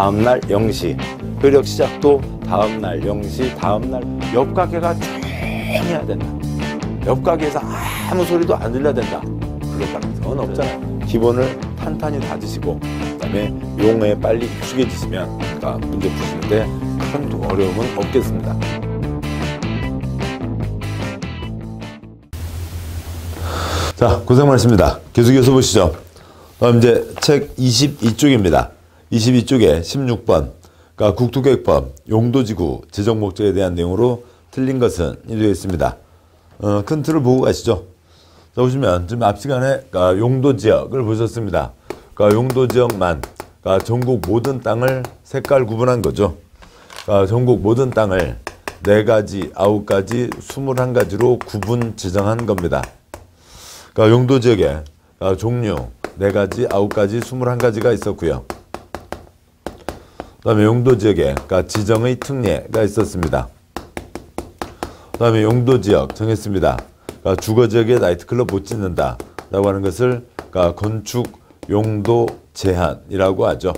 다음날 0시, 효력 시작도 다음날 0시, 다음날 옆 가게가 조용해야 된다. 옆 가게에서 아무 소리도 안 들려야 된다. 그럴 가능성은 없잖아요. 기본을 탄탄히 다지시고 그다음에 용어에 빨리 익숙해지시면 문제 푸시는데 큰 어려움은 없겠습니다. 자, 고생 많으십니다. 계속해서 보시죠. 다음 이제 책 22쪽입니다. 22쪽에 16번, 그러니까 국토계획법, 용도지구, 지정목적에 대한 내용으로 틀린 것은 이 되어 있습니다. 큰 틀을 보고 가시죠. 자, 보시면 지금 앞 시간에 용도지역을 보셨습니다. 그러니까 용도지역만, 그러니까 전국 모든 땅을 색깔 구분한 거죠. 그러니까 전국 모든 땅을 4가지, 9가지, 21가지로 구분 지정한 겁니다. 그러니까 용도지역에 종류 4가지, 9가지, 21가지가 있었고요. 그 다음에 용도지역에 지정의 특례가 있었습니다. 그 다음에 용도지역 정했습니다. 주거지역에 나이트클럽 못 짓는다 라고 하는 것을 건축 용도 제한이라고 하죠.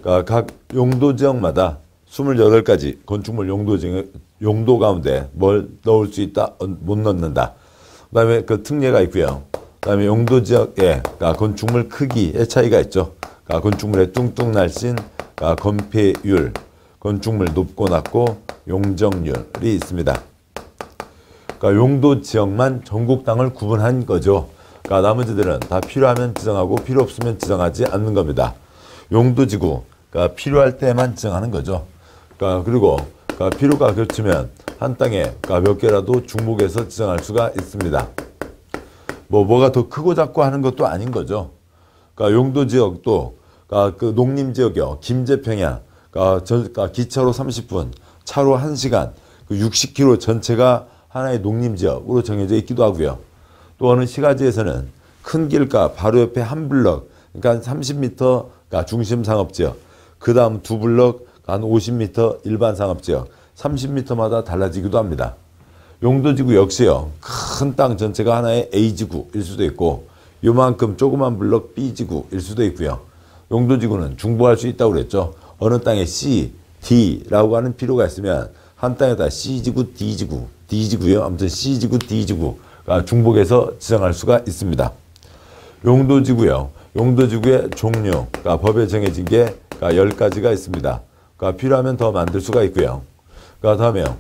각 용도지역마다 28가지 건축물 용도 가운데 뭘 넣을 수 있다, 못 넣는다. 그 다음에 그 특례가 있고요. 그 다음에 용도지역에 건축물 크기의 차이가 있죠. 건축물의 뚱뚱 날씬, 건폐율, 건축물 높고 낮고, 용적률이 있습니다. 용도지역만 전국 땅을 구분한 거죠. 나머지들은 다 필요하면 지정하고 필요 없으면 지정하지 않는 겁니다. 용도지구, 필요할 때만 지정하는 거죠. 그리고 필요가 겹치면 한 땅에 몇 개라도 중복해서 지정할 수가 있습니다. 뭐가 더 크고 작고 하는 것도 아닌 거죠. 용도지역도 그 농림지역이요. 김제평야, 기차로 30분, 차로 1시간, 60km 전체가 하나의 농림지역으로 정해져 있기도 하고요. 또 어느 시가지에서는 큰 길가 바로 옆에 한 블럭, 그러니까 30m 중심 상업지역, 그 다음 2블럭 한 50m 일반 상업지역, 30m마다 달라지기도 합니다. 용도지구 역시요. 큰 땅 전체가 하나의 A지구일 수도 있고 요만큼 조그만 블럭 B지구일 수도 있고요. 용도지구는 중복할 수 있다고 그랬죠. 어느 땅에 C, D라고 하는 필요가 있으면 한 땅에다 C지구, D지구, D지구요. 아무튼 C지구, D지구가 중복해서 지정할 수가 있습니다. 용도지구요. 용도지구의 종류, 법에 정해진 게 10가지가 있습니다. 필요하면 더 만들 수가 있고요. 다음에요.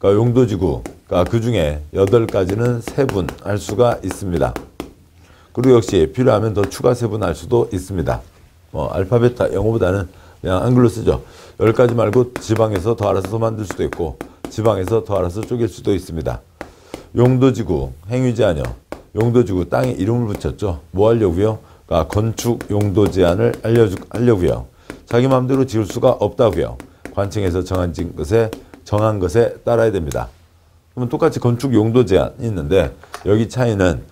용도지구, 그 중에 8가지는 세분할 수가 있습니다. 그리고 역시 필요하면 더 추가 세분할 수도 있습니다. 알파벳 영어보다는 그냥 한글로 쓰죠. 10가지 말고 지방에서 더 알아서 더 만들 수도 있고 지방에서 더 알아서 쪼갤 수도 있습니다. 용도지구, 행위제한이요. 용도지구 땅에 이름을 붙였죠. 뭐 하려고요? 건축 용도 제한을 하려고요. 자기 마음대로 지을 수가 없다고요. 관청에서 정한 것에 따라야 됩니다. 그러면 똑같이 건축 용도 제한이 있는데 여기 차이는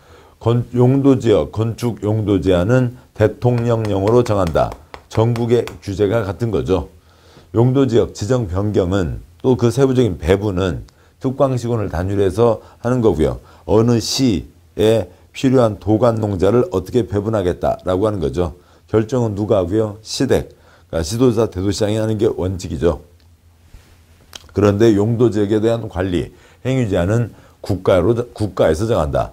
용도지역, 건축 용도 제한은 대통령령으로 정한다. 전국의 규제가 같은 거죠. 용도지역 지정 변경은 또 그 세부적인 배분은 특광시군을 단위로 하는 거고요. 어느 시에 필요한 도간 농자를 어떻게 배분하겠다라고 하는 거죠. 결정은 누가 하고요? 시댁, 시도지사, 대도시장이 하는 게 원칙이죠. 그런데 용도지역에 대한 관리, 행위제한은 국가에서 정한다.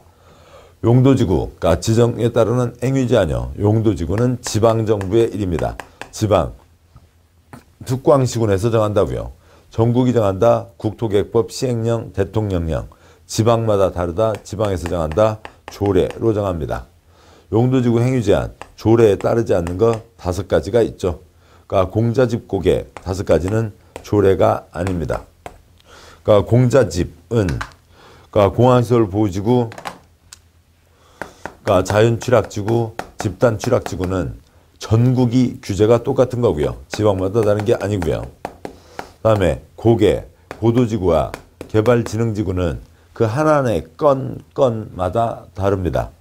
용도지구, 지정에 따르는 행위제한이요. 용도지구는 지방정부의 일입니다. 지방, 특광시군에서 정한다고요. 전국이 정한다. 국토계획법 시행령, 대통령령. 지방마다 다르다. 지방에서 정한다. 조례로 정합니다. 용도지구 행위제한, 조례에 따르지 않는 거 5가지가 있죠. 공자집곡의 5가지는 조례가 아닙니다. 공자집은 공항시설 보호지구, 자연취락지구, 집단취락지구는 전국이 규제가 똑같은 거고요. 지방마다 다른 게 아니고요. 다음에 고개, 보도지구와 개발진흥지구는 그 하나의 건마다 다릅니다.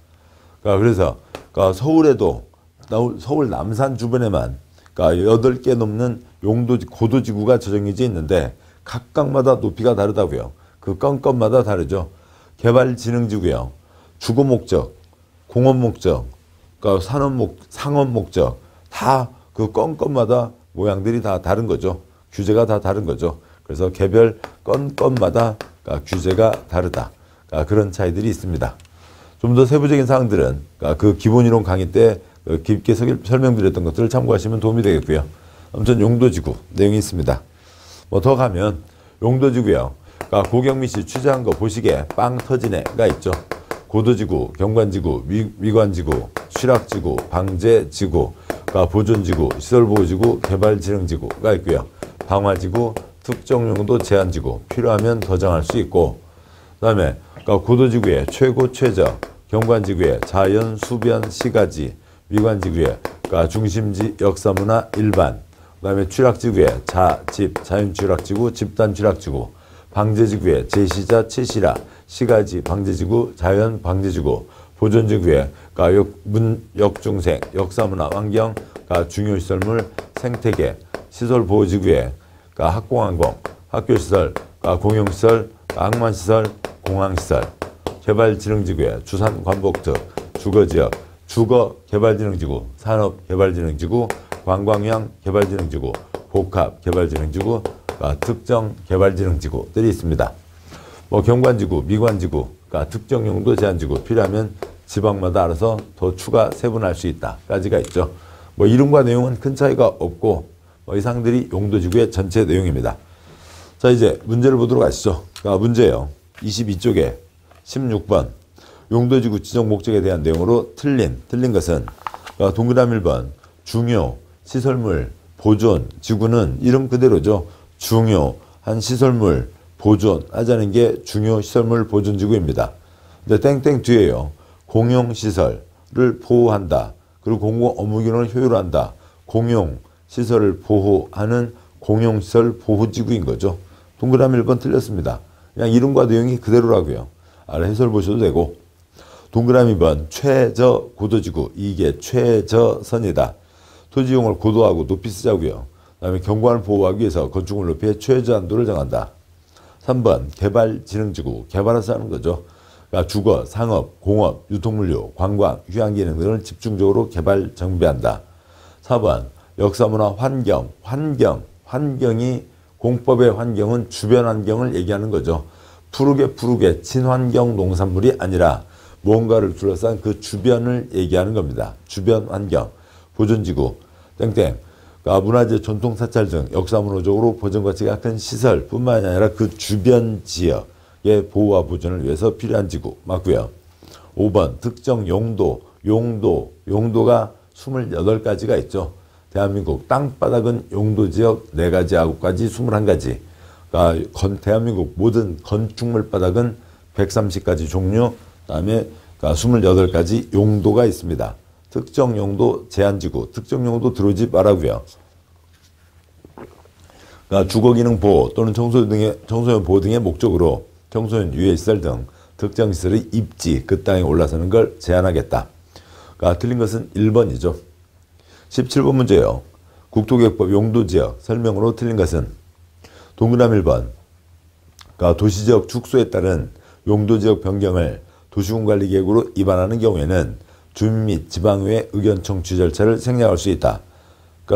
그래서 서울에도 서울 남산 주변에만 8개 넘는 고도지구가 저정해져 있는데 각각마다 높이가 다르다고요. 그 건마다 다르죠. 개발진흥지구요. 주거목적, 공업목적, 상업목적 다 그 건마다 모양들이 다 다른 거죠. 규제가 다 다른 거죠. 그래서 개별 건마다 규제가 다르다. 그런 차이들이 있습니다. 좀 더 세부적인 사항들은 그 기본이론 강의 때 깊게 설명드렸던 것들을 참고하시면 도움이 되겠고요. 아무튼 용도지구 내용이 있습니다. 뭐 더 가면 용도지구요. 고경미 씨 취재한 거 보시게 빵 터지네가 있죠. 고도지구, 경관지구, 미관지구, 취락지구, 방제지구, 보존지구, 시설보호지구, 개발진흥지구가 있고요. 방화지구, 특정용도 제한지구, 필요하면 더 정할 수 있고, 그 다음에 고도지구의 최고, 최저, 경관지구의 자연, 수변, 시가지, 미관지구의 중심지, 역사문화, 일반, 그 다음에 취락지구의 자, 집, 자연취락지구, 집단취락지구, 방제지구의 제시자, 채시라, 시가지, 방제지구, 자연, 방제지구, 보존지구의 역중생, 역사문화, 환경, 중요시설물, 생태계, 시설보호지구의 학공항공, 학교시설, 공용시설, 항만시설, 공항시설, 개발진흥지구의 주산관복특, 주거지역, 주거개발진흥지구, 산업개발진흥지구, 관광형 개발진흥지구, 복합개발진흥지구, 특정개발진흥지구들이 있습니다. 뭐 경관지구, 미관지구, 특정용도 제한지구, 필요하면 지방마다 알아서 더 추가 세분할 수 있다까지가 있죠. 뭐 이름과 내용은 큰 차이가 없고 이 사항들이 용도지구의 전체 내용입니다. 자, 이제 문제를 보도록 하시죠. 문제예요. 22쪽에 16번 용도지구 지정 목적에 대한 내용으로 틀린 것은 동그라미 1번 중요, 시설물, 보존, 지구는 이름 그대로죠. 중요한 시설물, 보존하자는 게 중요, 시설물, 보존지구입니다. 근데 땡땡 뒤에요. 공용시설을 보호한다. 그리고 공공 업무기능을 효율화한다. 공용시설을 보호하는 공용시설 보호지구인 거죠. 동그라미 1번 틀렸습니다. 그냥 이름과 내용이 그대로라고요. 아래 해설 보셔도 되고. 동그라미 2번 최저 고도지구, 이게 최저선이다. 토지용을 고도하고 높이 쓰자고요. 그 다음에 경관을 보호하기 위해서 건축물 높이의 최저한도를 정한다. 3번 개발진흥지구, 개발해서 하는 거죠. 그러니까 주거, 상업, 공업, 유통물류, 관광, 휴양기능 등을 집중적으로 개발 정비한다. 4번 역사문화 환경이 공법의 환경은 주변 환경을 얘기하는 거죠. 푸르게 친환경 농산물이 아니라 무언가를 둘러싼 그 주변을 얘기하는 겁니다. 주변 환경, 보존지구, 땡땡. 문화재, 전통, 사찰 등 역사문화적으로 보존 가치가 큰 시설뿐만 아니라 그 주변 지역의 보호와 보존을 위해서 필요한 지구 맞고요. 5번 특정 용도가 28가지가 있죠. 대한민국 땅바닥은 용도지역 4가지 하고까지 21가지. 대한민국 모든 건축물 바닥은 130가지 종류, 그다음에 28가지 용도가 있습니다. 특정 용도 제한지구, 특정 용도 들어오지 말라고요. 주거기능 보호 또는 청소년 보호 등의 목적으로 청소년 유해시설 등 특정 시설의 입지, 그 땅에 올라서는 걸 제한하겠다. 틀린 것은 1번이죠. 17번 문제요. 국토계획법 용도지역 설명으로 틀린 것은 동그라미 1번 도시지역 축소에 따른 용도지역 변경을 도시군관리계획으로 입안하는 경우에는 주민 및 지방의회 의견 청취 절차를 생략할 수 있다.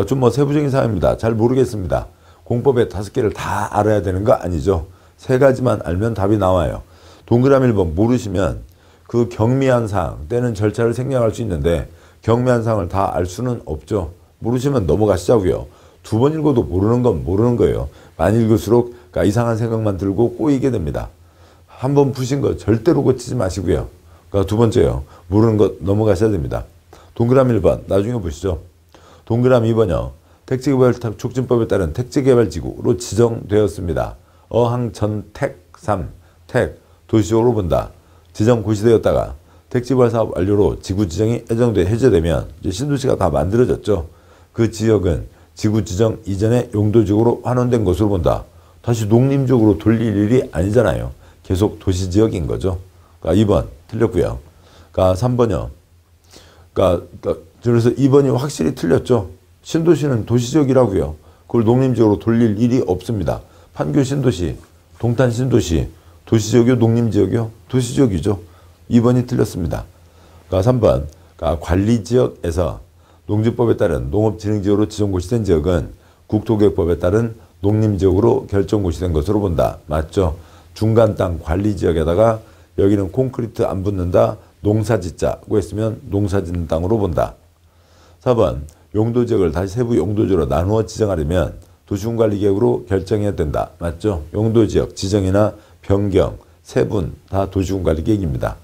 좀 세부적인 사항입니다. 잘 모르겠습니다. 공법에 5개를 다 알아야 되는 거 아니죠. 3가지만 알면 답이 나와요. 동그라미 1번 모르시면 그 경미한 사항 때는 절차를 생략할 수 있는데 경미한 사항을 다 알 수는 없죠. 모르시면 넘어가시자고요. 2번 읽어도 모르는 건 모르는 거예요. 많이 읽을수록 이상한 생각만 들고 꼬이게 됩니다. 한 번 푸신 거 절대로 고치지 마시고요. 2번째요. 모르는 것 넘어가셔야 됩니다. 동그라미 1번 나중에 보시죠. 동그라미 2번요. 택지개발 촉진법에 따른 택지개발지구로 지정되었습니다. 어항전택 3. 택 도시적으로 본다. 지정 고시되었다가 택지개발 사업 완료로 지구 지정이 해제되면 이제 신도시가 다 만들어졌죠. 그 지역은 지구 지정 이전의 용도지구로 환원된 것으로 본다. 다시 농림적으로 돌릴 일이 아니잖아요. 계속 도시지역인 거죠. 2번 틀렸고요. 3번이요. 그래서 2번이 확실히 틀렸죠. 신도시는 도시지역이라고요. 그걸 농림지역으로 돌릴 일이 없습니다. 판교 신도시, 동탄 신도시, 도시지역이요, 농림지역이요? 도시지역이죠. 2번이 틀렸습니다. 3번 관리지역에서 농지법에 따른 농업진흥지역으로 지정고시된 지역은 국토계획법에 따른 농림지역으로 결정고시 된 것으로 본다. 맞죠? 중간 땅 관리지역에다가 여기는 콘크리트 안 붙는다. 농사짓자고 했으면 농사짓는 땅으로 본다. 4번 용도지역을 다시 세부 용도지역으로 나누어 지정하려면 도시군관리계획으로 결정해야 된다. 맞죠? 용도지역 지정이나 변경, 세분 다 도시군관리계획입니다.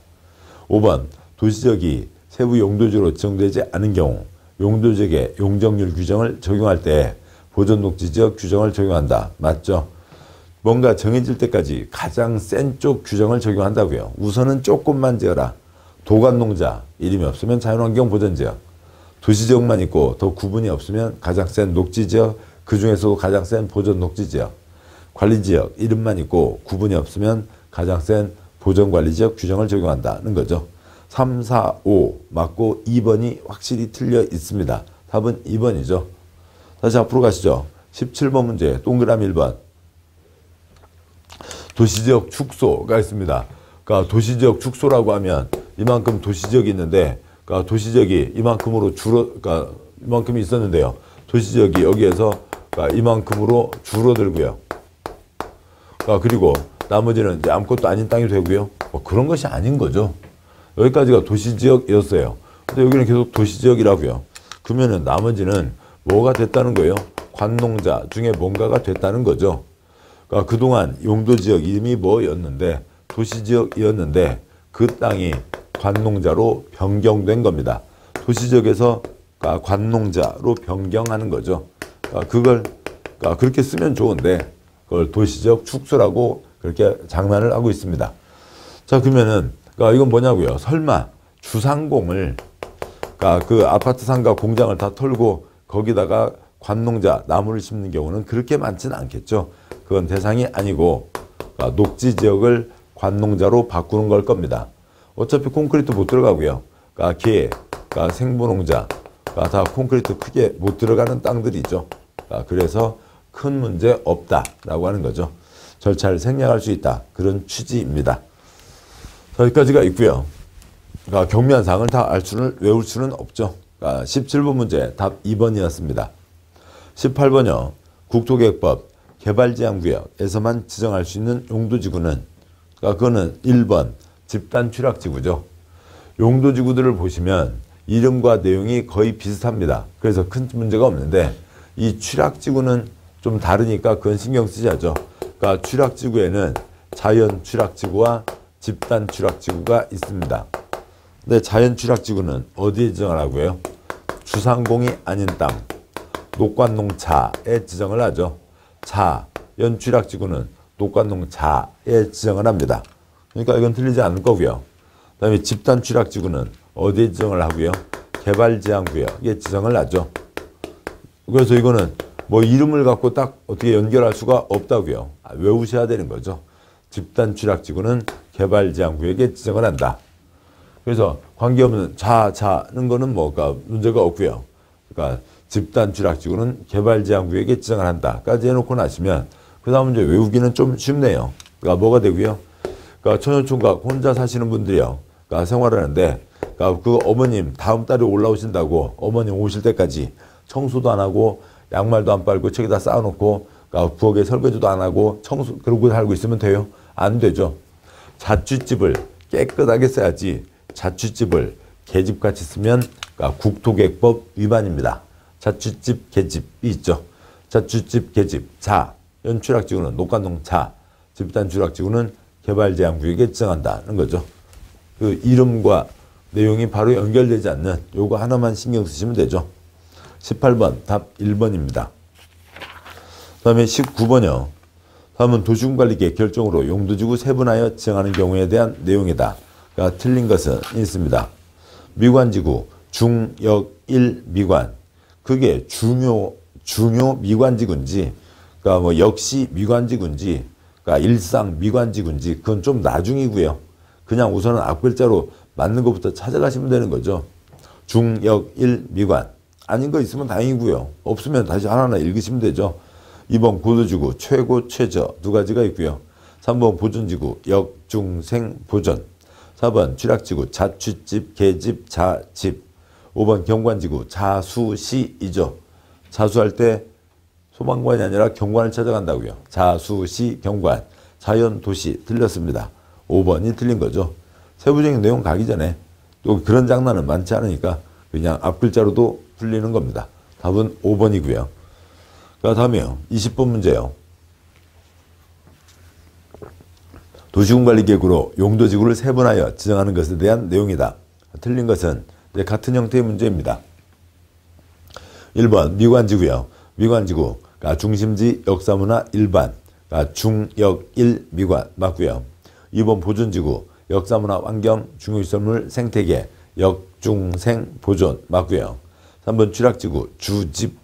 5번 도시지역이 세부 용도지역으로 지정되지 않은 경우 용도지역의 용적률 규정을 적용할 때 보존녹지지역 규정을 적용한다. 맞죠? 뭔가 정해질 때까지 가장 센 쪽 규정을 적용한다고요. 우선은 조금만 지어라. 도관농자 이름이 없으면 자연환경 보전지역. 도시지역만 있고 더 구분이 없으면 가장 센 녹지지역, 그 중에서도 가장 센 보전녹지지역. 관리지역 이름만 있고 구분이 없으면 가장 센 보전관리지역 규정을 적용한다는 거죠. 3, 4, 5 맞고 2번이 확실히 틀려 있습니다. 답은 2번이죠. 다시 앞으로 가시죠. 17번 문제 동그라미 1번. 도시지역 축소가 있습니다. 그러니까 도시지역 축소라고 하면 이만큼 도시지역이 있는데 그러니까 도시지역이 이만큼으로 그러니까 이만큼이 있었는데요. 도시지역이 여기에서 그러니까 이만큼으로 줄어들고요. 그러니까 그리고 나머지는 이제 아무것도 아닌 땅이 되고요. 뭐 그런 것이 아닌 거죠. 여기까지가 도시지역이었어요. 근데 여기는 계속 도시지역이라고요. 그러면은 나머지는 뭐가 됐다는 거예요? 관농자 중에 뭔가가 됐다는 거죠. 그러니까 그동안 용도지역 이름이 뭐였는데 도시지역이었는데 그 땅이 관농자로 변경된 겁니다. 도시지역에서 관농자로 변경하는 거죠. 그걸 그렇게 쓰면 좋은데 그걸 도시지역 축소라고 그렇게 장난을 하고 있습니다. 자 그러면은 이건 뭐냐고요? 설마 주상공을 그 아파트 상가 공장을 다 털고 거기다가 관농자 나무를 심는 경우는 그렇게 많지는 않겠죠. 그건 대상이 아니고 녹지지역을 관농자로 바꾸는 걸 겁니다. 어차피 콘크리트 못 들어가고요. 개, 생분홍자 다 콘크리트 크게 못 들어가는 땅들이죠. 그래서 큰 문제 없다라고 하는 거죠. 절차를 생략할 수 있다. 그런 취지입니다. 여기까지가 있고요. 경미한 사항을 다 외울 수는 없죠. 17번 문제 답 2번이었습니다. 18번요. 국토계획법 개발제한구역에서만 지정할 수 있는 용도지구는 그거는 1번 집단 취락지구죠. 용도지구들을 보시면 이름과 내용이 거의 비슷합니다. 그래서 큰 문제가 없는데 이 취락지구는 좀 다르니까 그건 신경 쓰셔야죠. 그러니까 취락지구에는 자연 취락지구와 집단 취락지구가 있습니다. 근데 자연 취락지구는 어디에 지정하라고요? 주상공이 아닌 땅, 녹관농자에 지정을 하죠. 자연 취락지구는 녹관농자에 지정을 합니다. 그러니까 이건 틀리지 않을 거고요. 그 다음에 집단 취락지구는 어디에 지정을 하고요? 개발제한구역에 지정을 하죠. 그래서 이거는 뭐 이름을 갖고 딱 어떻게 연결할 수가 없다고요. 외우셔야 되는 거죠. 집단 취락지구는 개발제한구역에 지정을 한다. 그래서 관계없는 자는 거는 뭐가 문제가 없고요. 그러니까 집단 취락지구는 개발제한구역에 지정을 한다까지 해놓고 나시면 그 다음 이제 외우기는 좀 쉽네요. 그러니까 뭐가 되고요. 그러니까 처녀총각 혼자 사시는 분들이요. 그러니까 생활을 하는데 그러니까 그 어머님 다음 달에 올라오신다고 어머님 오실 때까지 청소도 안 하고 양말도 안 빨고 책에다 쌓아놓고 그러니까 부엌에 설거지도 안 하고 그러고 살고 있으면 돼요? 안 되죠. 자취집을 깨끗하게 써야지 자취집을 계집같이 쓰면 그러니까 국토계획법 위반입니다. 자취집 계집이 있죠. 자취집 계집 자연 취락지구는 녹관농 집단 취락지구는 개발제한구역에 지정한다는 거죠. 그 이름과 내용이 바로 연결되지 않는 요거 하나만 신경 쓰시면 되죠. 18번 답 1번입니다. 그 다음에 19번이요. 다음은 도시군관리계획 결정으로 용도지구 세분하여 지정하는 경우에 대한 내용이다. 그러니까 틀린 것은 있습니다. 미관지구 중역1 미관 그게 중요 미관지구인지 그러니까 뭐 역시 미관지구인지 그러니까 일상 미관지구인지 그건 좀 나중이고요. 그냥 우선은 앞글자로 맞는 것부터 찾아가시면 되는 거죠. 중역1 미관 아닌 거 있으면 다행이고요. 없으면 다시 하나하나 읽으시면 되죠. 2번 고도지구 최고 최저 두 가지가 있고요. 3번 보존지구 역, 중, 생, 보존 4번 취락지구 자취집, 계집, 자집 5번 경관지구 자수시이죠. 자수할 때 소방관이 아니라 경관을 찾아간다고요. 자수시 경관. 자연 도시 틀렸습니다. 5번이 틀린 거죠. 세부적인 내용 가기 전에 또 그런 장난은 많지 않으니까 그냥 앞글자로도 풀리는 겁니다. 답은 5번이고요. 다음에요. 20번 문제요. 도시군관리계획으로 용도지구를 세분하여 지정하는 것에 대한 내용이다. 틀린 것은 같은 형태의 문제입니다. 1번 미관지구요. 미관지구 중심지 역사문화 일반 중역 1 미관 맞고요. 2번 보존지구 역사문화 환경 중요시설물 생태계 역중생 보존 맞고요. 3번 취락지구 주집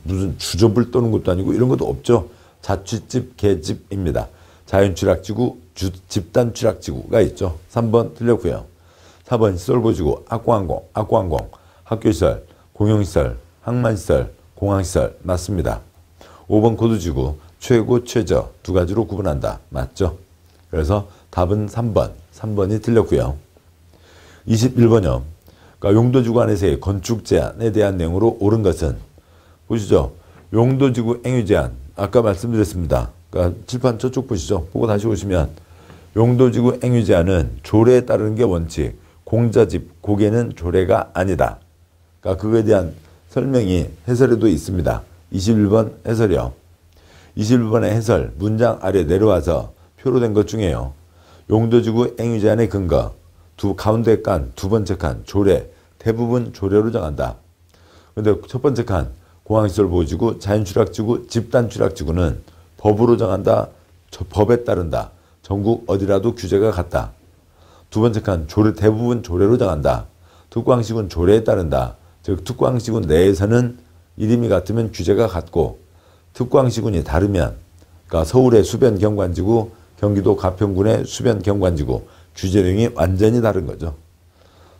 무슨 주접을 떠는 것도 아니고 이런 것도 없죠. 자취집 계집입니다. 자연취락지구 집단 취락지구가 있죠. 3번 틀렸고요. 4번 시설보지구 학교항공 학교시설 공용시설 항만시설 공항시설 맞습니다. 5번 고도지구 최고 최저 두 가지로 구분한다 맞죠. 그래서 답은 3번이 틀렸고요. 21번요. 용도지구 안에서의 건축 제한에 대한 내용으로 옳은 것은 보시죠. 용도지구 행위 제한 아까 말씀드렸습니다. 칠판 저쪽 보시죠. 보고 다시 오시면 용도지구 행위 제한은 조례에 따르는 게 원칙 공자집 고개는 조례가 아니다. 그거에 대한 설명이 해설에도 있습니다. 21번 해설이요. 21번의 해설 문장 아래 내려와서 표로 된 것 중에요. 용도지구 행위 제한의 근거 가운데 칸 두 번째 칸 조례 대부분 조례로 정한다. 근데 첫 번째 칸 공항시설 보호지구 자연취락지구 집단취락지구는 법으로 정한다. 법에 따른다. 전국 어디라도 규제가 같다. 두 번째 칸 대부분 조례로 정한다. 특광시군 조례에 따른다. 즉 특광시군 내에서는 이름이 같으면 규제가 같고 특광시군이 다르면 서울의 수변경관지구 경기도 가평군의 수변경관지구 규제 내용이 완전히 다른 거죠.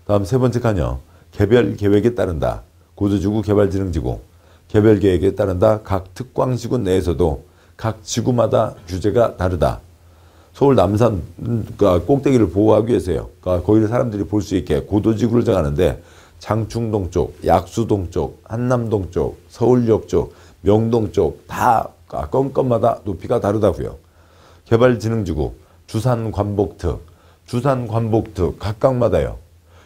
다음 세 번째 칸이요. 개별계획에 따른다. 고도지구 개발진흥지구 개별계획에 따른다. 각 특광시군 내에서도 각 지구마다 규제가 다르다. 서울 남산 꼭대기를 보호하기 위해서요. 거기를 사람들이 볼 수 있게 고도지구를 정하는데 장충동 쪽, 약수동 쪽, 한남동 쪽, 서울역 쪽, 명동 쪽 다 건건마다 높이가 다르다고요. 개발진흥지구, 주산관복특 각각마다요.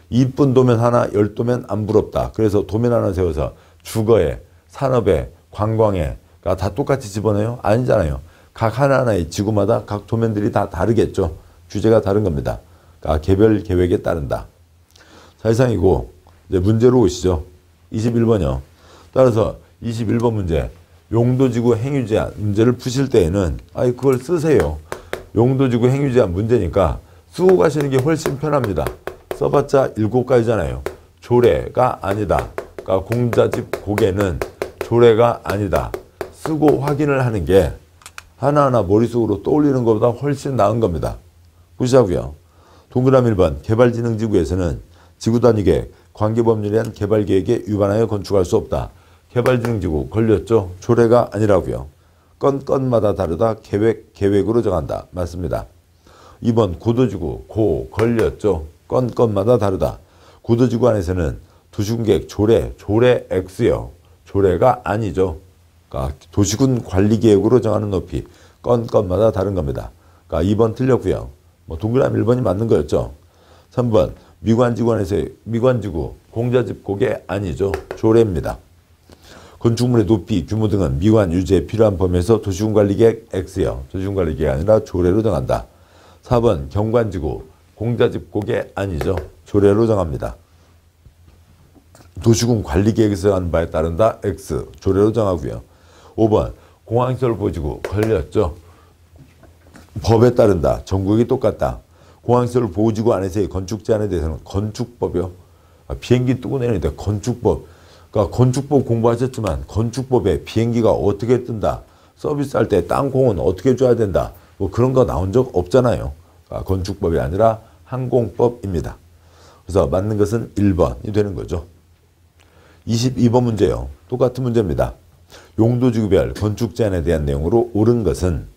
이쁜 도면 하나, 10도면 안 부럽다. 그래서 도면 하나 세워서 주거에, 산업에, 관광에 다 똑같이 집어넣어요? 아니잖아요. 각 하나하나의 지구마다 각 도면들이 다 다르겠죠. 규제가 다른 겁니다. 개별 계획에 따른다. 자, 이상이고 이제 문제로 오시죠. 21번이요. 따라서 21번 문제 용도지구 행위 제한 문제를 푸실 때에는 그걸 쓰세요. 용도지구 행위 제한 문제니까 쓰고 가시는 게 훨씬 편합니다. 써봤자 7가지잖아요. 조례가 아니다. 공자집 고개는 조례가 아니다. 쓰고 확인을 하는 게 하나하나 머릿속으로 떠올리는 것보다 훨씬 나은 겁니다. 보시자고요. 동그라미 1번 개발진흥지구에서는 지구단위계획, 관계법률에 의한 개발계획에 위반하여 건축할 수 없다. 개발진흥지구 걸렸죠? 조례가 아니라고요. 건마다 다르다. 계획으로 정한다. 맞습니다. 2번 고도지구 걸렸죠? 건마다 다르다. 고도지구 안에서는 도시군계획 조례 X요. 조례가 아니죠. 도시군 관리계획으로 정하는 높이 건마다 다른 겁니다. 2번 틀렸고요. 동그라미 1번이 맞는 거였죠. 3번 미관지구 안에서의 미관지구 공자집 고개 아니죠. 조례입니다. 건축물의 높이 규모 등은 미관 유지에 필요한 범위에서 도시군관리계획 X요. 도시군관리계획이 아니라 조례로 정한다. 4번 경관지구 공자집 고개 아니죠. 조례로 정합니다. 도시군 관리계획에서 한 바에 따른다. X 조례로 정하고요. 5번 공항시설 보호지구 걸렸죠. 법에 따른다. 전국이 똑같다. 공항시설 보호지구 안에서의 건축 제한에 대해서는 건축법이요. 비행기 뜨고 내리는데 건축법. 건축법 공부하셨지만 건축법에 비행기가 어떻게 뜬다. 서비스할 때 땅콩은 어떻게 줘야 된다. 그런 거 나온 적 없잖아요. 건축법이 아니라 항공법입니다. 그래서 맞는 것은 1번이 되는 거죠. 22번 문제요. 똑같은 문제입니다. 용도지구별 건축 제한에 대한 내용으로 옳은 것은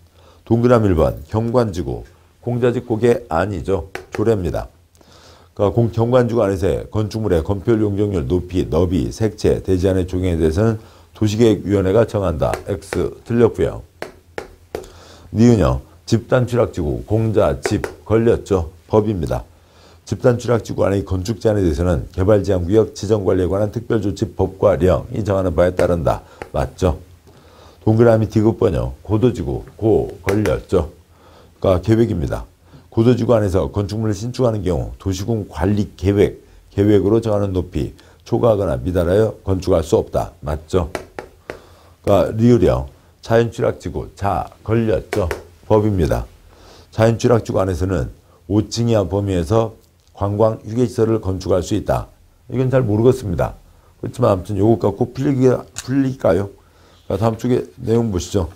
동그라미 1번 경관지구 공자집 고개 아니죠. 조례입니다. 경관지구 안에서의 건축물의 건폐율 용적률 높이 너비 색채 대지안의 조경에 대해서는 도시계획위원회가 정한다. X 틀렸고요. 니은요. 집단취락지구, 공자, 집 걸렸죠. 법입니다. 집단취락지구 안의 건축 제한에 대해서는 개발제한구역 지정관리에 관한 특별조치 법과 령이 정하는 바에 따른다. 맞죠? 동그라미 디귿번요. 고도지구, 고 걸렸죠. 그러니까 계획입니다. 고도지구 안에서 건축물을 신축하는 경우 도시군 관리 계획으로 정하는 높이 초과하거나 미달하여 건축할 수 없다. 맞죠? 그러니까 리을이요. 자연취락지구, 자 걸렸죠. 법입니다. 자연취락지구 안에서는 5층 이하 범위에서 관광 휴게시설을 건축할 수 있다. 이건 잘 모르겠습니다. 그렇지만 아무튼 요것 갖고 풀릴까요? 다음 쪽에 내용 보시죠.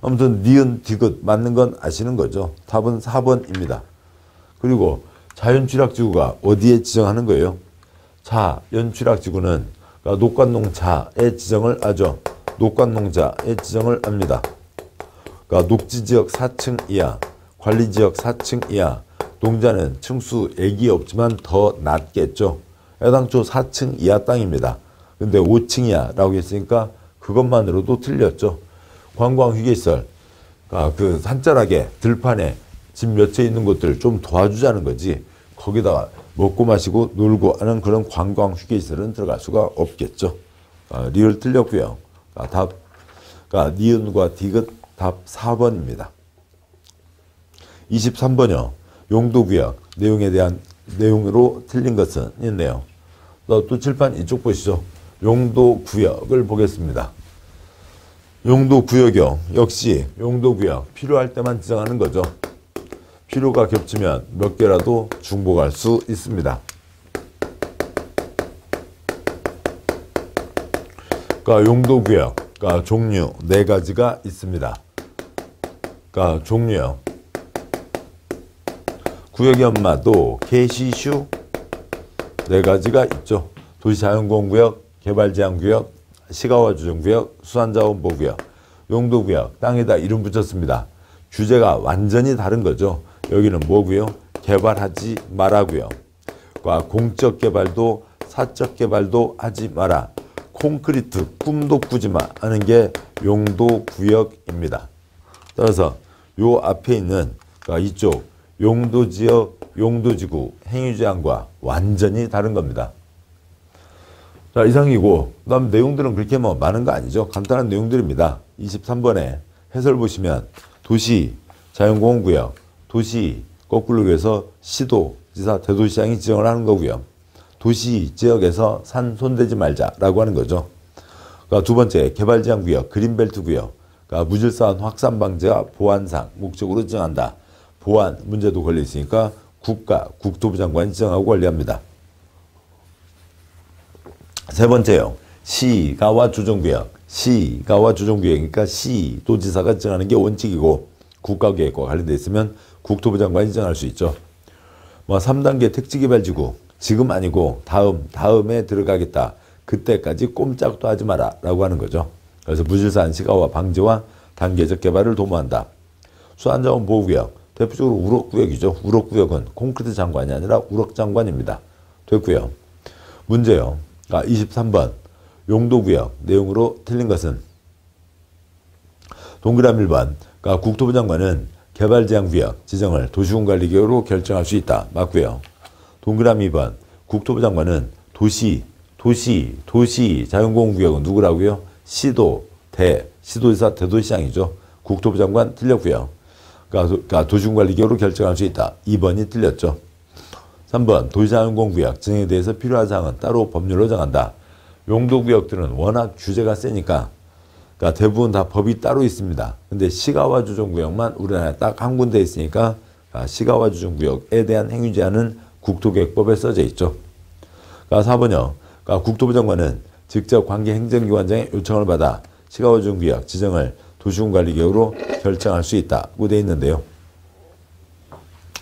아무튼 니은 디귿 맞는 건 아시는 거죠. 답은 4번입니다. 그리고 자연취락지구가 어디에 지정하는 거예요? 자연취락지구는 그러니까 녹관농자에 지정을 하죠. 녹관농자에 지정을 합니다. 그러니까 녹지지역 4층 이하, 관리지역 4층 이하, 농자는 층수 액이 없지만 더 낮겠죠. 애당초 4층 이하 땅입니다. 근데 5층 이하라고 했으니까 그것만으로도 틀렸죠. 관광휴게시설, 그 산자락에 들판에 집 몇 채 있는 곳들 좀 도와주자는 거지. 거기다가 먹고 마시고 놀고 하는 그런 관광휴게시설은 들어갈 수가 없겠죠. 리을 틀렸고요. 답, 니은과 디귿 답 4번입니다. 23번이요. 용도구역 내용에 대한 내용으로 틀린 것은 있네요. 또 칠판 이쪽 보시죠. 용도구역을 보겠습니다. 용도구역이요. 역시 용도구역 필요할 때만 지정하는 거죠. 필요가 겹치면 몇 개라도 중복할 수 있습니다. 그러니까 용도구역, 그러니까 종류 4가지가 있습니다. 그러니까 종류요. 구역의 엄마도 개시슈 4가지가 있죠. 도시자연공원구역, 개발제한구역, 시가화조정구역, 수산자원보호구역, 용도구역, 땅에다 이름 붙였습니다. 규제가 완전히 다른 거죠. 여기는 뭐고요? 개발하지 말라고요. 공적 개발도 사적 개발도 하지 마라. 콘크리트 꿈도 꾸지 마 하는 게 용도구역입니다. 따라서 요 앞에 있는 이쪽 용도지역, 용도지구 행위제한과 완전히 다른 겁니다. 자, 이상이고 그다음 내용들은 그렇게 많은 거 아니죠. 간단한 내용들입니다. 23번에 해설 보시면 도시, 자연공원구역, 도시 거꾸로 해서 시도, 지사, 대도시장이 지정을 하는 거고요. 도시 지역에서 산 손대지 말자라고 하는 거죠. 그러니까 두 번째 개발제한구역, 그린벨트구역, 그러니까 무질서한 확산 방지와 보안상 목적으로 지정한다. 보안 문제도 걸려 있으니까 국토부 장관이 지정하고 관리합니다. 세 번째요. 시가와 조정구역. 시가와 조정구역이니까 시도지사가 지정하는 게 원칙이고 국가계획과 관련돼 있으면 국토부 장관이 지정할 수 있죠. 3단계 택지개발지구 지금 아니고 다음에 들어가겠다. 그때까지 꼼짝도 하지 마라 라고 하는 거죠. 그래서 무질서한 시가와 방지와 단계적 개발을 도모한다. 수산자원보호구역 대표적으로 우럭구역이죠. 우럭구역은 콘크리트 장관이 아니라 우럭장관입니다. 됐고요. 문제요. 23번 용도구역 내용으로 틀린 것은 동그라미 1번 국토부 장관은 개발제한구역 지정을 도시군관리계획으로 결정할 수 있다. 맞고요. 동그라미 2번 국토부 장관은 도시 자연공원구역은 누구라고요? 시도지사 대도시장이죠. 국토부 장관 틀렸고요. 그러니까 도시군관리계획으로 결정할 수 있다. 2번이 틀렸죠. 3번 도시자연공원구역 지정에 대해서 필요한 사항은 따로 법률로 정한다. 용도구역들은 워낙 규제가 세니까 대부분 다 법이 따로 있습니다. 근데 시가화조정구역만 우리나라에 딱 한 군데 있으니까 시가화조정구역에 대한 행위제한은 국토계획법에 써져 있죠. 4번이요. 국토부 장관은 직접 관계행정기관장의 요청을 받아 시가화조정구역 지정을 도시군관리계획으로 결정할 수 있다고 되어 있는데요.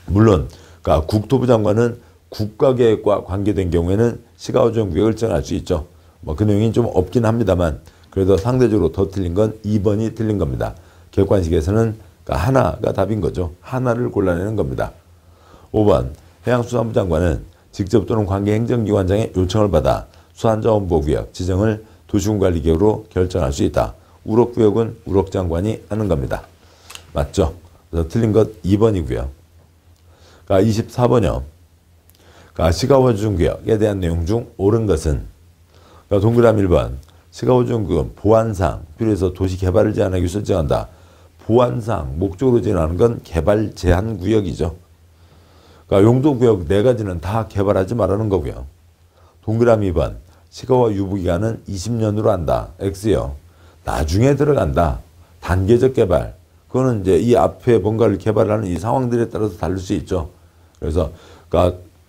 물론 국토부 장관은 국가계획과 관계된 경우에는 시가화조정구역을 정할 수 있죠. 그 내용이 좀 없긴 합니다만 그래도 상대적으로 더 틀린 건 2번이 틀린 겁니다. 객관식에서는 하나가 답인 거죠. 하나를 골라내는 겁니다. 5번 해양수산부 장관은 직접 또는 관계행정기관장의 요청을 받아 수산자원보호구역 지정을 도시군관리계획으로 결정할 수 있다. 우럭구역은 우럭장관이 하는 겁니다. 맞죠? 그래서 틀린 것 2번이고요. 24번이요. 시가워주중구역에 대한 내용 중 옳은 것은 동그라미 1번 시가워주중구역은 보안상 필요해서 도시개발을 제한하기 위해 설정한다. 보안상 목적으로 제한하는 건 개발 제한 구역이죠. 용도구역 4가지는 다 개발하지 말라는 거고요. 동그라미 2번 시가와 유보기간은 20년으로 한다. X요. 나중에 들어간다. 단계적 개발. 그거는 이제 이 앞에 뭔가를 개발하는 이 상황들에 따라서 다를 수 있죠. 그래서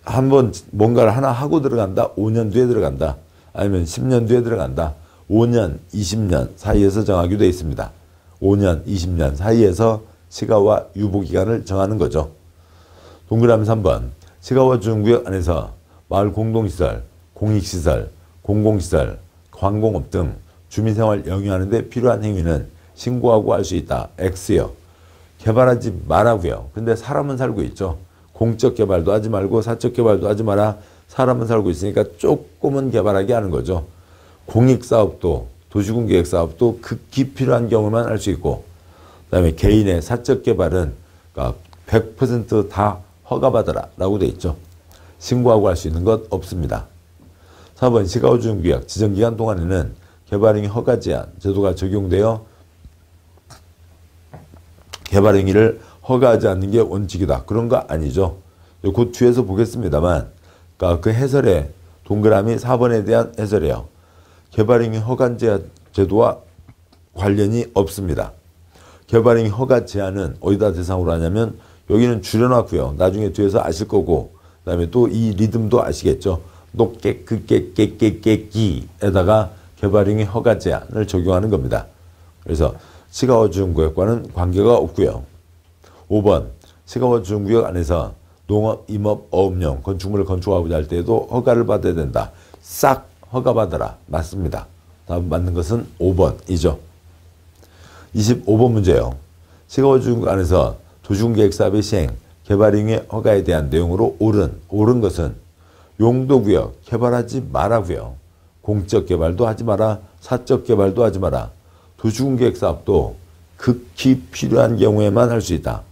한번 뭔가를 하나 하고 들어간다. 5년 뒤에 들어간다. 아니면 10년 뒤에 들어간다. 5년, 20년 사이에서 정하기도 되어 있습니다. 5년, 20년 사이에서 시가와 유보기간을 정하는 거죠. 동그라미 3번 시가와 주중구역 안에서 마을 공동시설, 공익시설, 공공시설, 관공업 등 주민생활 영위하는 데 필요한 행위는 신고하고 할 수 있다. X요. 개발하지 말라고요. 근데 사람은 살고 있죠. 공적 개발도 하지 말고 사적 개발도 하지 마라. 사람은 살고 있으니까 조금은 개발하게 하는 거죠. 공익사업도 도시군 계획사업도 극히 필요한 경우만 할 수 있고 그다음에 개인의 사적 개발은 100% 허가받아라 라고 돼 있죠. 신고하고 할 수 있는 것 없습니다. 4번 시가우주중구역 지정기간 동안에는 개발행위 허가 제한 제도가 적용되어 개발행위를 허가하지 않는 게 원칙이다. 그런 거 아니죠. 곧 뒤에서 보겠습니다만 그 해설에 동그라미 4번에 대한 해설이에요. 개발행위 허가 제도와 관련이 없습니다. 개발행위 허가 제한은 어디다 대상으로 하냐면 여기는 줄여놨고요. 나중에 뒤에서 아실 거고 그 다음에 또 이 리듬도 아시겠죠. 높게 크게 깨깨깨깨기에다가 개발행위 허가 제한을 적용하는 겁니다. 그래서 시가워주중구역과는 관계가 없고요. 5번 시가워주중구역 안에서 농업, 임업, 어업용 건축물을 건축하고자 할 때에도 허가를 받아야 된다. 싹 허가받아라. 맞습니다. 다음 맞는 것은 5번이죠. 25번 문제요. 시가워주중구역 안에서 도시군계획사업의 시행, 개발행위 허가에 대한 내용으로 옳은 것은 용도구역 개발하지 마라고요. 공적 개발도 하지 마라. 사적 개발도 하지 마라. 도시군계획사업도 극히 필요한 경우에만 할 수 있다.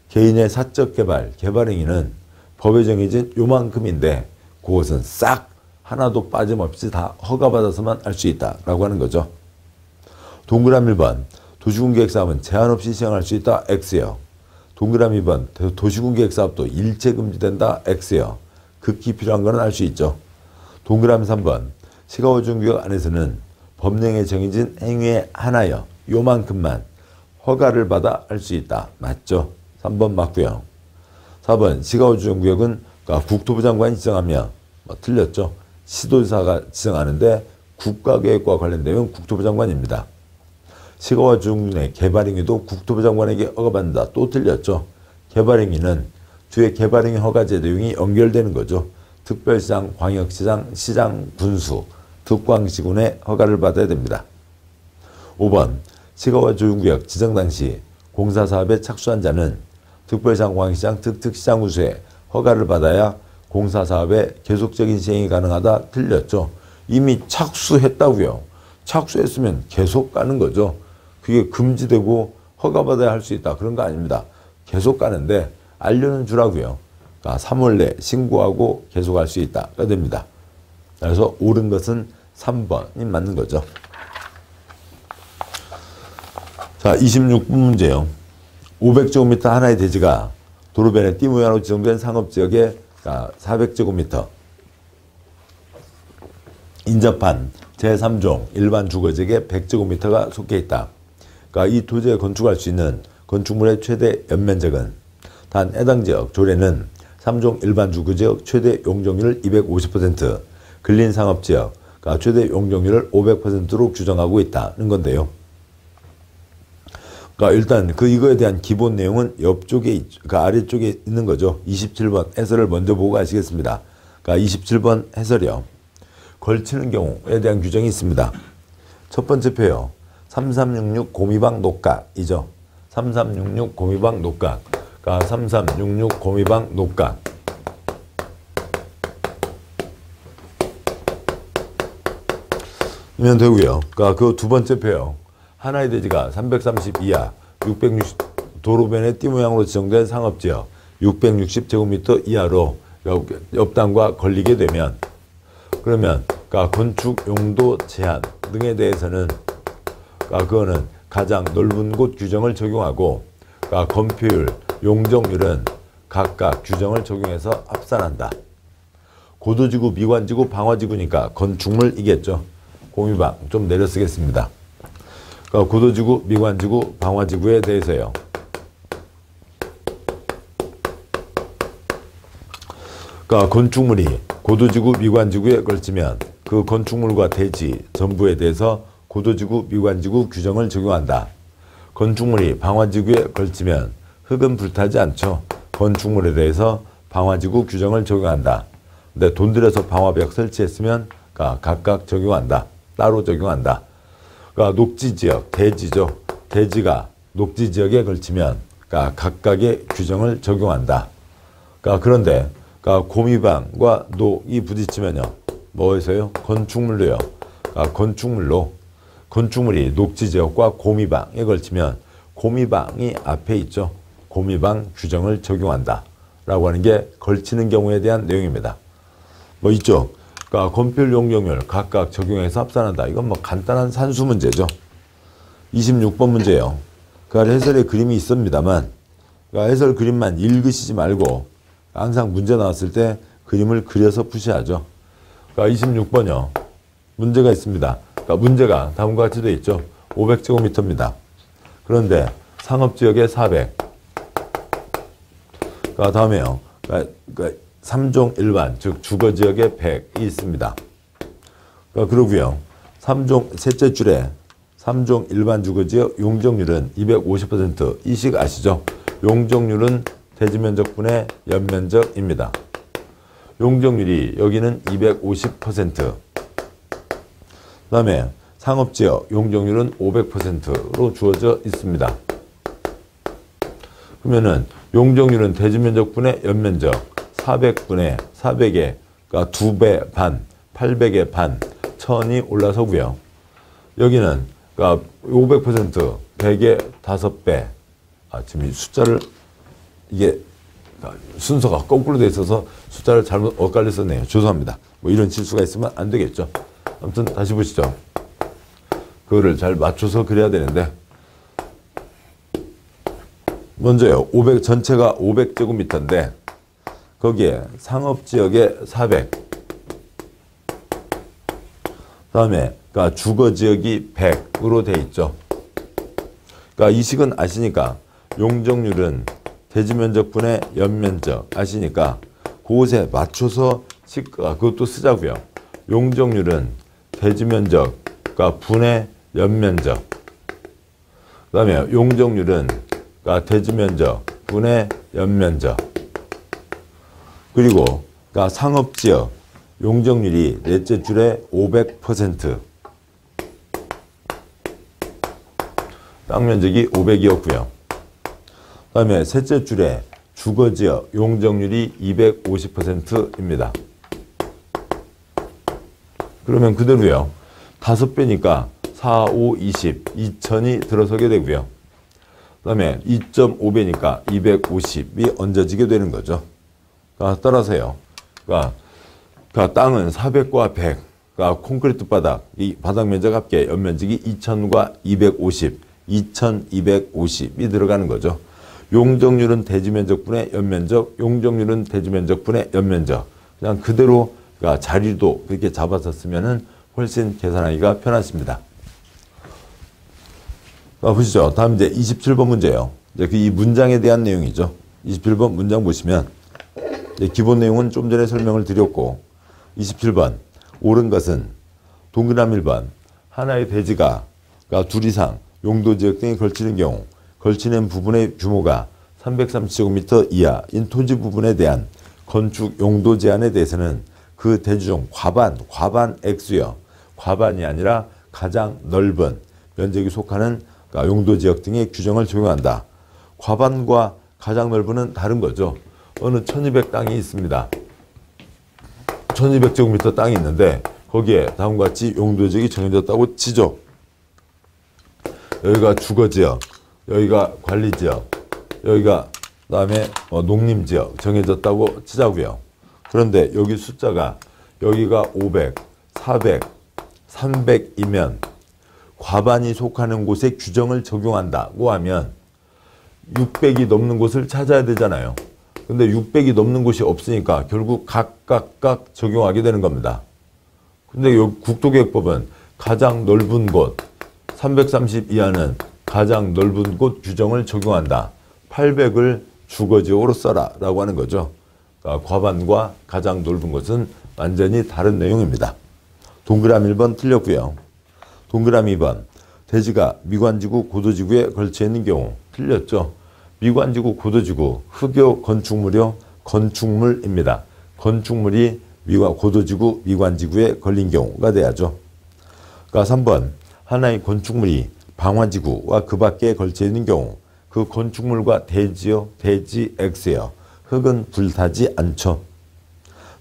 개인의 사적 개발, 개발행위는 법에 정해진 요만큼인데 그것은 싹 하나도 빠짐없이 다 허가받아서만 할 수 있다라고 하는 거죠. 동그라미 1번 도시군계획사업은 제한 없이 시행할 수 있다. X요. 동그라미 2번 도시군계획사업도 일체 금지된다. X요. 극히 필요한 것은 할 수 있죠. 동그라미 3번 시가워주중구역 안에서는 법령에 정해진 행위에 한하여 요만큼만 허가를 받아 할 수 있다. 맞죠? 3번 맞고요. 4번 시가워주중구역은 국토부 장관이 지정하며 틀렸죠. 시도지사가 지정하는데 국가계획과 관련되면 국토부 장관입니다. 시가워주중구역의 개발행위도 국토부 장관에게 허가받는다. 또 틀렸죠. 개발행위는 뒤에 개발행위 허가제 내용이 연결되는 거죠. 특별시장, 광역시장, 시장, 군수, 특광시군의 허가를 받아야 됩니다. 5번 시가워주중구역 지정 당시 공사사업에 착수한 자는 특별시장, 광역시장, 특특시장 군수의 허가를 받아야 공사사업의 계속적인 시행이 가능하다. 틀렸죠. 이미 착수했다고요. 착수했으면 계속 가는 거죠. 그게 금지되고 허가받아야 할 수 있다. 그런 거 아닙니다. 계속 가는데 알려는 주라고요. 3월 내 신고하고 계속할 수 있다가 됩니다. 그래서 옳은 것은 3번이 맞는 거죠. 자, 26분 문제요. 500제곱미터 하나의 대지가 도로변에 띠모양으로 지정된 상업지역에 400제곱미터 인접한 제3종 일반 주거지역에 100제곱미터가 속해 있다. 그러니까 이 토지에 건축할 수 있는 건축물의 최대 연면적은 단 해당 지역 조례는 3종 일반 주거지역 최대 용적률을 250%, 근린상업지역 최대 용적률을 500%로 규정하고 있다는 건데요. 그러니까 일단 이거에 대한 기본 내용은 옆쪽에 아래쪽에 있는 거죠. 27번 해설을 먼저 보고 가시겠습니다. 그러니까 27번 해설이요. 걸치는 경우에 대한 규정이 있습니다. 첫 번째 표요. 3366 고미방 녹각이죠. 3366 고미방 녹각. 그러니까 3366 고미방 녹각. 이면 되고요. 그러니까 그 두 번째 표요. 하나의 대지가 330 이하 660 도로변의 띠 모양으로 지정된 상업지역 660제곱미터 이하로 옆단과 걸리게 되면 그러면 그러니까 건축 용도 제한 등에 대해서는 그러니까 그거는 가장 넓은 곳 규정을 적용하고 그러니까 건폐율, 용적률은 각각 규정을 적용해서 합산한다. 고도지구, 미관지구, 방화지구니까 건축물이겠죠. 공유방 좀 내려 쓰겠습니다. 그러니까 고도지구, 미관지구, 방화지구에 대해서요. 그러니까 건축물이 고도지구, 미관지구에 걸치면 그 건축물과 대지 전부에 대해서 고도지구, 미관지구 규정을 적용한다. 건축물이 방화지구에 걸치면 흙은 불타지 않죠. 건축물에 대해서 방화지구 규정을 적용한다. 근데 돈 들여서 방화벽 설치했으면 각각 적용한다. 따로 적용한다. 그러니까 녹지지역, 대지죠. 대지가 녹지지역에 걸치면 각각의 규정을 적용한다. 그런데 고미방과 녹이 부딪히면요. 뭐에서요? 건축물로요. 건축물로 건축물이 녹지지역과 고미방에 걸치면 고미방이 앞에 있죠. 고미방 규정을 적용한다. 라고 하는 게 걸치는 경우에 대한 내용입니다. 뭐 있죠. 건폐율 용적률 각각 적용해서 합산한다. 이건 뭐 간단한 산수 문제죠. 26번 문제예요. 해설의 그림이 있습니다만 해설 그림만 읽으시지 말고 항상 문제 나왔을 때 그림을 그려서 푸셔야죠. 26번이요. 문제가 있습니다. 문제가 다음과 같이 되어 있죠. 500제곱미터입니다. 그런데 상업지역에 400. 다음에요. 3종 일반, 즉 주거지역에 100이 있습니다. 그러고요. 3종 셋째 줄에 3종 일반 주거지역 용적률은 250%. 이 식 아시죠? 용적률은 대지면적분의 연면적입니다. 용적률이 여기는 250%. 그 다음에 상업지역 용적률은 500%로 주어져 있습니다. 그러면은 용적률은 대지면적분의 연면적 400분의 400에 그러니까 2배 반, 800의 반, 1000이 올라서고요. 여기는 그러니까 500%, 100의 5배. 지금 이 숫자를 이게 순서가 거꾸로 돼 있어서 숫자를 잘못 엇갈려 썼네요. 죄송합니다. 뭐 이런 실수가 있으면 안 되겠죠. 아무튼 다시 보시죠. 그거를 잘 맞춰서 그려야 되는데 먼저요. 전체가 500제곱미터인데 거기에 상업지역에 400 그다음에 그러니까 주거지역이 100으로 돼 있죠. 그러니까 이 식은 아시니까 용적률은 대지면적분의 연면적 아시니까 그것에 맞춰서 그것도 쓰자고요. 용적률은 대지면적 그러니까 분의 연면적 그 다음에 용적률은 그러니까 대지면적 분의 연면적 그리고 그러니까 상업지역 용적률이 넷째 줄에 500% 땅면적이 500이었고요. 그 다음에 셋째 줄에 주거지역 용적률이 250%입니다. 그러면 그대로요. 5배니까 4, 5, 20, 2000이 들어서게 되고요. 그 다음에 2.5배니까 250이 얹어지게 되는 거죠. 따라서요. 그러니까 땅은 400과 100, 그러니까 콘크리트 바닥, 이 바닥 면적 합계 연면적이 2000과 250, 2250이 들어가는 거죠. 용적률은 대지면적분의 연면적, 용적률은 대지면적분의 연면적. 그냥 그대로 그러니까 자리도 그렇게 잡아서 쓰면은 훨씬 계산하기가 편하십니다. 보시죠. 다음 이제 27번 문제예요. 이제 이 문장에 대한 내용이죠. 27번 문장 보시면 기본 내용은 좀 전에 설명을 드렸고 27번 옳은 것은 동그라미 1번 하나의 대지가 둘 이상 용도지역 등에 걸치는 경우 걸치는 부분의 규모가 330제곱미터 이하인 토지 부분에 대한 건축 용도 제한에 대해서는 그 대지 중 과반 액수여 과반이 아니라 가장 넓은 면적이 속하는 용도지역 등의 규정을 적용한다. 과반과 가장 넓은은 다른 거죠. 어느 1200 땅이 있습니다. 1200제곱미터 땅이 있는데 거기에 다음과 같이 용도지역이 정해졌다고 치죠. 여기가 주거지역, 여기가 관리지역, 여기가 그다음에 농림지역 정해졌다고 치자고요. 그런데 여기 숫자가 여기가 500, 400, 300이면 과반이 속하는 곳에 규정을 적용한다고 하면 600이 넘는 곳을 찾아야 되잖아요. 근데 600이 넘는 곳이 없으니까 결국 각각 적용하게 되는 겁니다. 근데 여기 국토계획법은 가장 넓은 곳 330 이하는 가장 넓은 곳 규정을 적용한다. 800을 주거지역으로 써라 라고 하는 거죠. 그러니까 과반과 가장 넓은 곳은 완전히 다른 내용입니다. 동그라미 1번 틀렸고요. 동그라미 2번 대지가 미관지구 고도지구에 걸쳐 있는 경우 틀렸죠. 미관지구 고도지구 흑요 건축물이요 건축물입니다. 건축물이 고도지구 미관지구에 걸린 경우가 돼야죠. 그러니까 3번 하나의 건축물이 방화지구와 그 밖에 걸쳐 있는 경우 그 건축물과 대지요 대지 X요 흙은 불타지 않죠.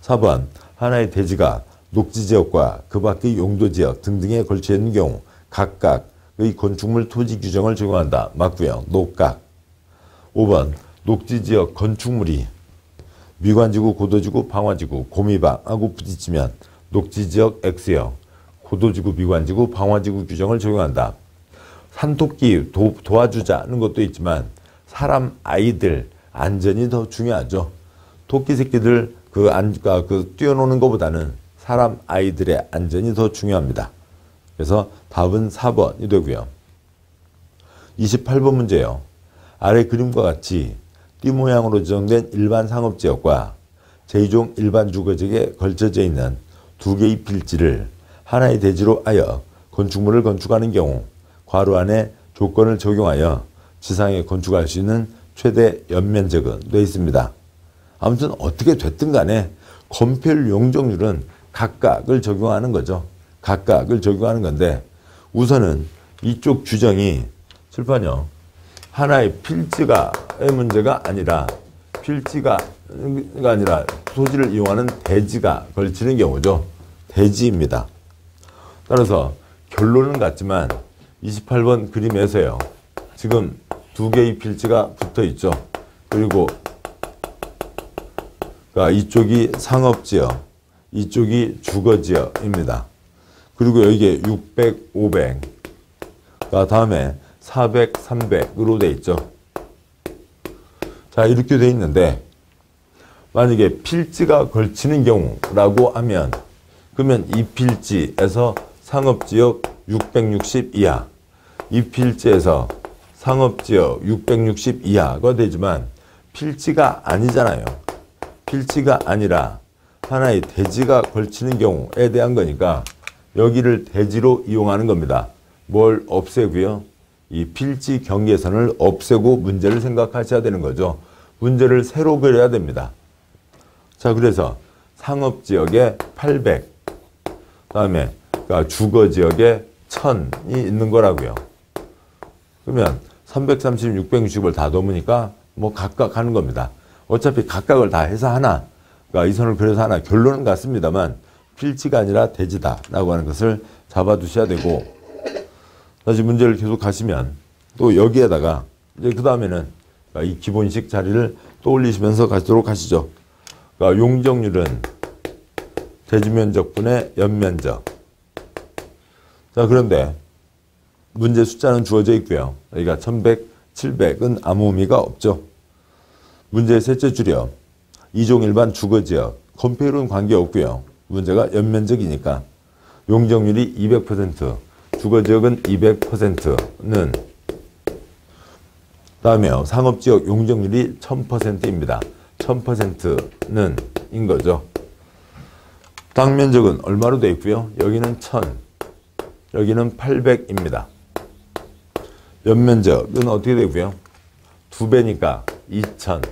4번 하나의 대지가 녹지지역과 그 밖의 용도지역 등등에 걸쳐 있는 경우 각각의 건축물 토지 규정을 적용한다. 맞고요. 녹각. 5번 녹지지역 건축물이 미관지구, 고도지구, 방화지구, 고미방하고 부딪히면 녹지지역 X역, 고도지구, 미관지구, 방화지구 규정을 적용한다. 산토끼 도와주자는 것도 있지만 사람 아이들 안전이 더 중요하죠. 토끼 새끼들 뛰어노는 것보다는 사람 아이들의 안전이 더 중요합니다. 그래서 답은 4번이 되고요. 28번 문제요. 아래 그림과 같이 띠 모양으로 지정된 일반 상업지역과 제2종 일반 주거지역에 걸쳐져 있는 두 개의 필지를 하나의 대지로 하여 건축물을 건축하는 경우 괄호 안에 조건을 적용하여 지상에 건축할 수 있는 최대 연면적은 되어 있습니다. 아무튼 어떻게 됐든 간에 건폐율 용적률은 각각을 적용하는 거죠. 각각을 적용하는 건데 우선은 이쪽 규정이 칠판요. 하나의 필지가의 문제가 아니라 토지를 이용하는 대지가 걸치는 경우죠. 대지입니다. 따라서 결론은 같지만 28번 그림에서요. 지금 두 개의 필지가 붙어 있죠. 그리고 이쪽이 상업지역, 이쪽이 주거지역입니다. 그리고 여기에 600, 500, 다음에 400, 300으로 돼 있죠. 자, 이렇게 돼 있는데 만약에 필지가 걸치는 경우라고 하면 그러면 이 필지에서 상업지역 660 이하, 이 필지에서 상업지역 660 이하가 되지만 필지가 아니잖아요. 필지가 아니라 하나의 대지가 걸치는 경우에 대한 거니까 여기를 대지로 이용하는 겁니다. 뭘 없애고요. 이 필지 경계선을 없애고 문제를 생각하셔야 되는 거죠. 문제를 새로 그려야 됩니다. 자, 그래서 상업지역에 800, 다음에 주거지역에 1000이 있는 거라고요. 그러면 330, 660을 다 넣으니까 뭐 각각 하는 겁니다. 어차피 각각을 다 해서 하나, 이 선을 그려서 하나, 결론은 같습니다만 필지가 아니라 대지다라고 하는 것을 잡아두셔야 되고, 다시 문제를 계속 가시면 또 여기에다가 이제 그 다음에는 이 기본식 자리를 떠올리시면서 가도록 하시죠. 용적률은 대지면적분의 연면적. 자, 그런데 문제 숫자는 주어져 있고요. 여기가 1100, 700은 아무 의미가 없죠. 문제의 셋째 줄이요. 2종 일반 주거지역. 건폐율은 관계없고요. 문제가 연면적이니까 용적률이 200%, 주거지역은 200%는 다음에요. 상업지역 용적률이 1000%입니다. 1000%는 인 거죠. 땅면적은 얼마로 되어 있고요. 여기는 1000, 여기는 800입니다. 연면적은 어떻게 되고요. 2배니까 2000,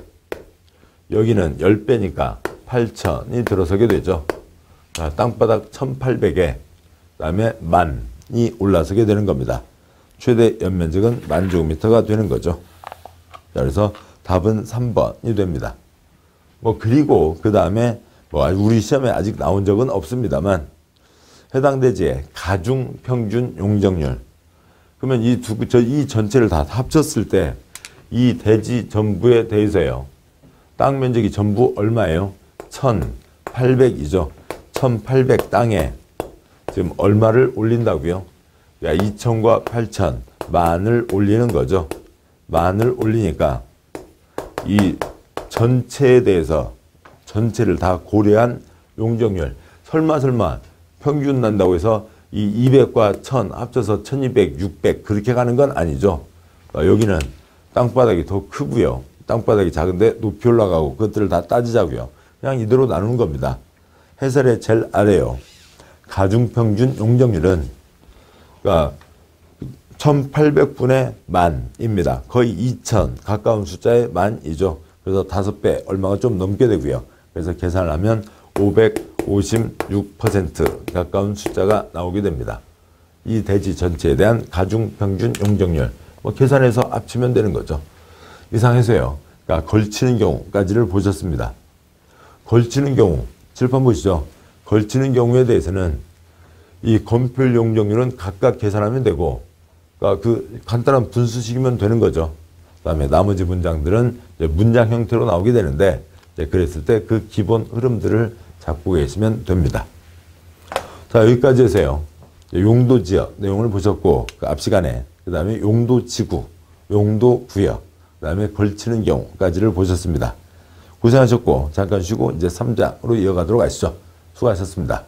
여기는 10배니까 8000이 들어서게 되죠. 자, 땅바닥 1800에 그다음에 10,000이 올라서게 되는 겁니다. 최대 연면적은 10,000제곱미터가 되는 거죠. 자, 그래서 답은 3번이 됩니다. 그리고 그 다음에 우리 시험에 아직 나온 적은 없습니다만 해당 대지의 가중 평균 용적률. 그러면 이 전체를 다 합쳤을 때 이 대지 전부에 대해서요. 땅 면적이 전부 얼마예요? 1,800이죠. 1,800 땅에 지금 얼마를 올린다고요? 2,000과 8,000 만을 올리는 거죠. 만을 올리니까 이 전체에 대해서 전체를 다 고려한 용적률. 설마 평균 난다고 해서 이 200과 1000 합쳐서 1200, 600 그렇게 가는 건 아니죠. 여기는 땅바닥이 더 크고요. 땅바닥이 작은데 높이 올라가고 그것들을 다 따지자고요. 그냥 이대로 나누는 겁니다. 해설의 제일 아래요. 가중평균 용적률은 그러니까 1800분의 만입니다. 거의 2000 가까운 숫자의 만이죠. 그래서 5배 얼마가 좀 넘게 되고요. 그래서 계산을 하면 556% 가까운 숫자가 나오게 됩니다. 이 대지 전체에 대한 가중평균 용적률 계산해서 합치면 되는 거죠. 이상해서요. 그러니까 걸치는 경우까지를 보셨습니다. 걸치는 경우 칠판 보시죠. 걸치는 경우에 대해서는 이 건폐율 용적률은 각각 계산하면 되고 그러니까 그 간단한 분수식이면 되는 거죠. 그다음에 나머지 문장들은 문장 형태로 나오게 되는데 그랬을 때 그 기본 흐름들을 잡고 계시면 됩니다. 자, 여기까지 해서요. 용도지역 내용을 보셨고 앞 시간에 그 다음에 용도지구, 용도구역, 그 다음에 걸치는 경우까지를 보셨습니다. 고생하셨고 잠깐 쉬고 이제 3장으로 이어가도록 하시죠. 수고하셨습니다.